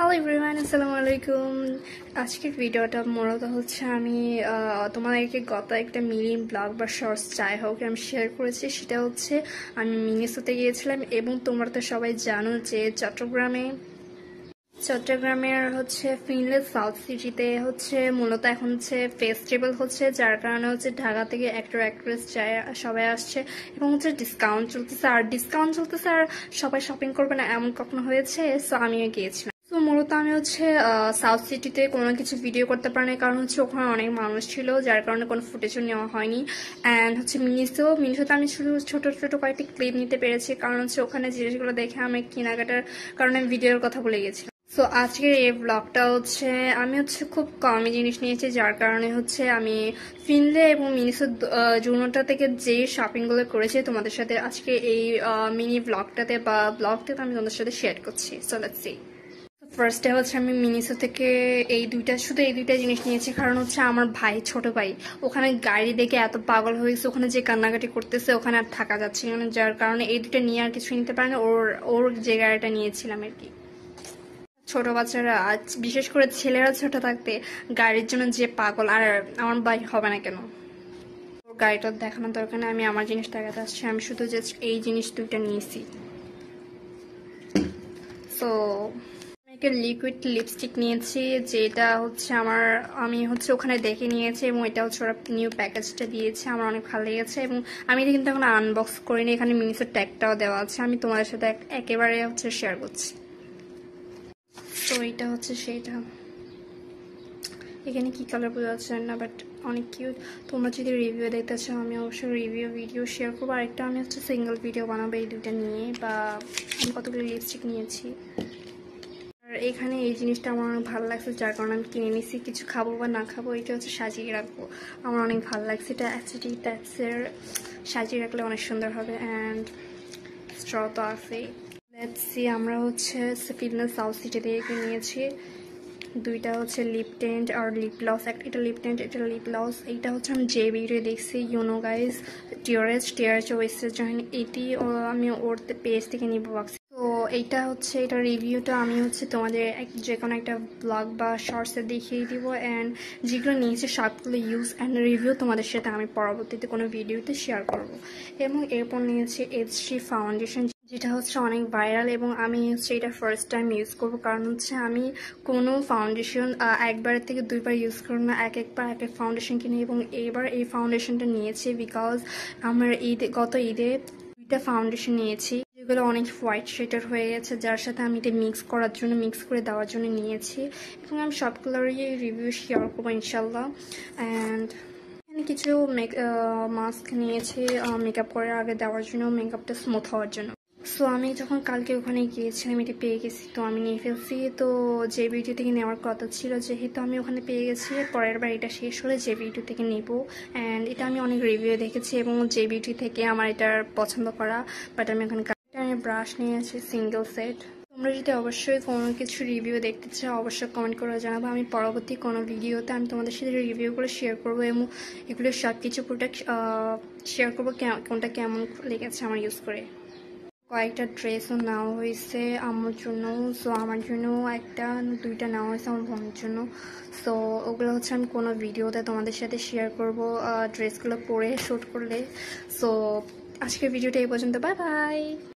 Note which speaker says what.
Speaker 1: Hello everyone, আসসালামু আলাইকুম। আজকের ভিডিওটা মূলত হচ্ছে আমি তোমাদেরকে গত একটা মিনি ব্লগ বা শর্টস যাই হোক আমি শেয়ার করেছি। সেটা হচ্ছে আমি মিনেসোতে গিয়েছিলাম এবং তোমরা তো সবাই জানো যে চট্টগ্রামের হচ্ছে ফিনল্যান্ড সাউথ সিটিতে হচ্ছে মূলত এখন হচ্ছে ফেস্টিভ্যাল হচ্ছে, যার কারণে হচ্ছে ঢাকা থেকে অ্যাক্টর অ্যাক্ট্রেস যায় সবাই আসছে এবং হচ্ছে ডিসকাউন্ট চলতেছে আর সবাই শপিং করবে না এমন কখনো হয়েছে। সো আমিও গিয়েছিলাম। তো মূলত আমি হচ্ছে সাউথ সিটিতে কোনো কিছু ভিডিও করতে পারিনি, কারণ হচ্ছে ওখানে অনেক মানুষ ছিল, যার কারণে কোনো ফুটেজও নেওয়া হয়নি। অ্যান্ড হচ্ছে মিনিসোতে আমি শুধু ছোট ছোট কয়েকটি ক্লিপ নিতে পেরেছি, কারণ হচ্ছে ওখানে জিনিসগুলো দেখে আমি কেনাকাটার কারণে আমি ভিডিওর কথা ভুলে গেছিলাম। সো আজকের এই ব্লগটা হচ্ছে আমি হচ্ছে খুব কমই জিনিস নিয়েছি, যার কারণে হচ্ছে আমি ফিনলে এবং মিনিসো জুনোটা থেকে যে শপিংগুলো করেছি তোমাদের সাথে আজকে এই মিনি ব্লগটাতে আমি তোমাদের সাথে শেয়ার করছি। So let's see. ফার্স্টে হচ্ছে আমি মিনিসো থেকে এই দুইটা জিনিস নিয়েছি, কারণ হচ্ছে আমার ছোট ভাই ওখানে গাড়ি দেখে এত পাগল হয়েছে, ওখানে যে কান্নাকাটি করতেছে ওখানে আর থাকা যাচ্ছে না, যার কারণে এই দুইটা নিয়ে আর কিছু নিতে পারে না। ওর যে গাড়িটা নিয়েছিলাম আর কি। ছোট বাচ্চারা বিশেষ করে ছেলেরা ছোট থাকতে গাড়ির জন্য যে পাগল, আর আমার ভাই হবে না কেন। ওর গাড়িটা দেখানোর দরকার নেই, আমি আমার জিনিস দেখাতে আসছি। আমি শুধু জাস্ট এই জিনিস দুইটা নিয়েছি। সো একটা লিকুইড লিপস্টিক নিয়েছি, যেটা হচ্ছে আমি হচ্ছে ওখানে দেখে নিয়েছি এবং এটা হচ্ছে ওরা নিউ প্যাকেজটা দিয়েছে, আমার অনেক ভালো লেগেছে। এবং আমি এটা কিন্তু এখন আনবক্স করিনি, এখানে মিনিসের ট্যাগটাও দেওয়া আছে, আমি তোমাদের সাথে একেবারে হচ্ছে শেয়ার করছি। তো এটা হচ্ছে সেইটা, এখানে কি কালার বোঝা যাচ্ছে না, বাট অনেক কিউট। তোমরা যদি রিভিউ দেখতে চাও আমি অবশ্যই ভিডিও শেয়ার করবো। আরেকটা আমি হচ্ছে সিঙ্গেল ভিডিও বানাবো এই দুইটা নিয়ে, বা আমি কতগুলো লিপস্টিক নিয়েছি। আর এখানে এই জিনিসটা আমার অনেক ভালো লাগছে, যার কারণে আমি কিনে নিছি। কিছু খাবো বা না খাবো এটা হচ্ছে সাজিয়ে রাখবো, আমার অনেক ভালো লাগছে। এটা অ্যাসিডি টাইপসের, সাজিয়ে রাখলে অনেক সুন্দর হবে। অ্যান্ড স্ট্র তো আছে। লেটস সি, আমরা হচ্ছে ফিনল্যান্ড সাউথ সিটি থেকে নিয়েছি দুইটা হচ্ছে লিপ টেন্ট আর লিপ গ্লস। এটা লিপ টেন্ট, এটা লিপ গ্লস। এইটা হচ্ছে আমি যে ভিডিও দেখছি ইউনো গাইজ টিয়ারেজ ওয়েস্টের জন্য এটি আমি ওর পেজ থেকে নিব ভাবছি। তো এইটা হচ্ছে এটা রিভিউটা আমি হচ্ছে তোমাদের যে কোনো একটা ব্লগ বা শর্টসে দেখিয়ে দিব। অ্যান্ড যেগুলো নিয়েছে সবগুলো ইউজ অ্যান্ড রিভিউ তোমাদের সাথে আমি পরবর্তীতে কোনো ভিডিওতে শেয়ার করব। এবং এরপর নিয়েছে H3 ফাউন্ডেশন, যেটা হচ্ছে অনেক ভাইরাল এবং আমি হচ্ছে এটা ফার্স্ট টাইম ইউজ করবো, কারণ হচ্ছে আমি কোনো ফাউন্ডেশন একবারের থেকে দুইবার ইউজ করব না, একবার এক এক ফাউন্ডেশন কিনি। এবং এইবার এই ফাউন্ডেশনটা নিয়েছি বিকজ আমার গত ঈদে দুইটা ফাউন্ডেশন নিয়েছি যেগুলো অনেক হোয়াইট শেডার হয়ে গেছে, যার সাথে আমি এটা মিক্স করে দেওয়ার জন্য নিয়েছি। এবং আমি সবগুলোরই রিভিউ শেয়ার করবো ইনশাল্লাহ। অ্যান্ড কিছু মাস্ক নিয়েছি মেকআপ করার আগে দেওয়ার জন্য, মেকআপটা স্মুথ হওয়ার জন্য। সো আমি যখন কালকে ওখানে গিয়েছিলাম এটা পেয়ে গেছি, তো আমি নিয়ে ফেলছি। তো যে ভিডিও থেকে নেওয়ার কথা ছিল, যেহেতু আমি ওখানে পেয়ে গেছি, পরের বার এটা শেষ হলে যে ভিডিও থেকে নেব। অ্যান্ড এটা আমি অনেক রিভিউ দেখেছি এবং যে ভিডিও থেকে আমার এটার পছন্দ করা, বাট আমি ওখানে আমি ব্রাশ নিয়েছি সিঙ্গেল সেট। তোমরা যদি অবশ্যই কোনো কিছু রিভিউ দেখতে চাও অবশ্যই কমেন্ট করে জানাবো, আমি পরবর্তী কোনো ভিডিওতে আমি তোমাদের সাথে রিভিউগুলো শেয়ার করবো এবং এগুলো সব কিছু প্রোডাক্ট শেয়ার করবো কোনটা কেমন লেগেছে আমার ইউজ করে। কয়েকটা ড্রেসও নেওয়া হয়েছে আমার জন্য। সো আমার জন্য দুইটা নেওয়া হয়েছে আমার বোনের জন্য। সো ওগুলো হচ্ছে আমি কোনো ভিডিওতে তোমাদের সাথে শেয়ার করবো ড্রেসগুলো পরে শ্যুট করলে। সো আজকের ভিডিওটা এই পর্যন্ত, বাই বাই।